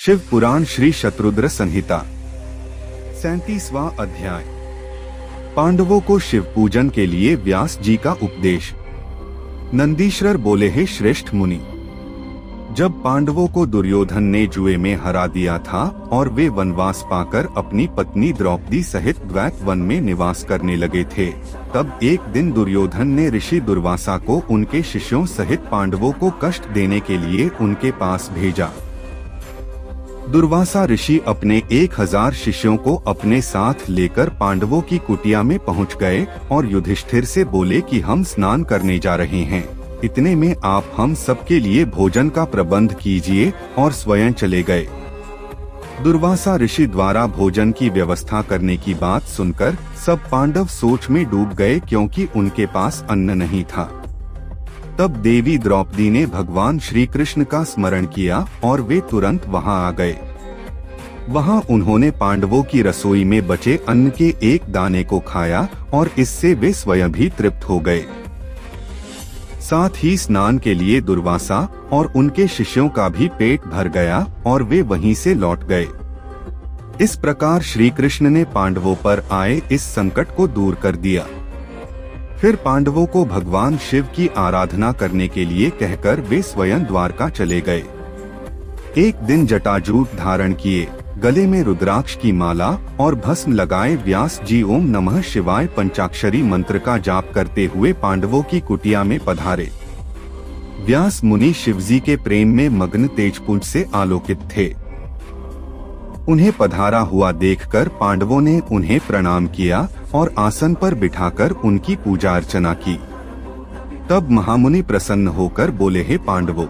शिव पुराण श्री शत्रुद्र संहिता 37वां अध्याय। पांडवों को शिव पूजन के लिए व्यास जी का उपदेश। नंदीश्वर बोले, हे श्रेष्ठ मुनि, जब पांडवों को दुर्योधन ने जुए में हरा दिया था और वे वनवास पाकर अपनी पत्नी द्रौपदी सहित द्वैत वन में निवास करने लगे थे, तब एक दिन दुर्योधन ने ऋषि दुर्वासा को उनके शिष्यों सहित पांडवों को कष्ट देने के लिए उनके पास भेजा। दुर्वासा ऋषि अपने 1000 शिष्यों को अपने साथ लेकर पांडवों की कुटिया में पहुंच गए और युधिष्ठिर से बोले कि हम स्नान करने जा रहे हैं, इतने में आप हम सबके लिए भोजन का प्रबंध कीजिए और स्वयं चले गए। दुर्वासा ऋषि द्वारा भोजन की व्यवस्था करने की बात सुनकर सब पांडव सोच में डूब गए, क्योंकि उनके पास अन्न नहीं था। तब देवी द्रौपदी ने भगवान श्री कृष्ण का स्मरण किया और वे तुरंत वहां आ गए। वहां उन्होंने पांडवों की रसोई में बचे अन्न के एक दाने को खाया और इससे वे स्वयं भी तृप्त हो गए। साथ ही स्नान के लिए दुर्वासा और उनके शिष्यों का भी पेट भर गया और वे वहीं से लौट गए। इस प्रकार श्री कृष्ण ने पांडवों पर आए इस संकट को दूर कर दिया। फिर पांडवों को भगवान शिव की आराधना करने के लिए कहकर वे स्वयं द्वारका चले गए। एक दिन जटाजूट धारण किए, गले में रुद्राक्ष की माला और भस्म लगाए व्यास जी ओम नमः शिवाय पंचाक्षरी मंत्र का जाप करते हुए पांडवों की कुटिया में पधारे। व्यास मुनि शिवजी के प्रेम में मग्न तेजपुंज से आलोकित थे। उन्हें पधारा हुआ देखकर पांडवों ने उन्हें प्रणाम किया और आसन पर बिठाकर उनकी पूजा अर्चना की। तब महामुनि प्रसन्न होकर बोले, हे पांडवों,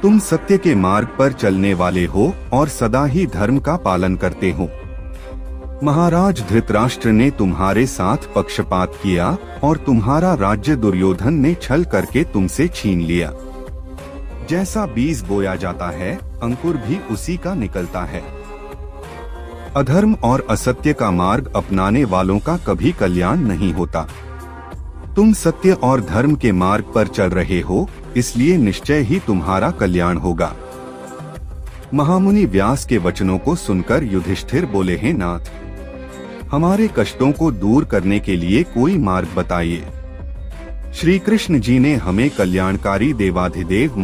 तुम सत्य के मार्ग पर चलने वाले हो और सदा ही धर्म का पालन करते हो। महाराज धृतराष्ट्र ने तुम्हारे साथ पक्षपात किया और तुम्हारा राज्य दुर्योधन ने छल करके तुमसे छीन लिया। जैसा बीज बोया जाता है, अंकुर भी उसी का निकलता है। अधर्म और असत्य का मार्ग अपनाने वालों का कभी कल्याण नहीं होता। तुम सत्य और धर्म के मार्ग पर चल रहे हो, इसलिए निश्चय ही तुम्हारा कल्याण होगा। महामुनि व्यास के वचनों को सुनकर युधिष्ठिर बोले, हे नाथ, हमारे कष्टों को दूर करने के लिए कोई मार्ग बताइए। श्री कृष्ण जी ने हमें कल्याणकारी देवाधिदेव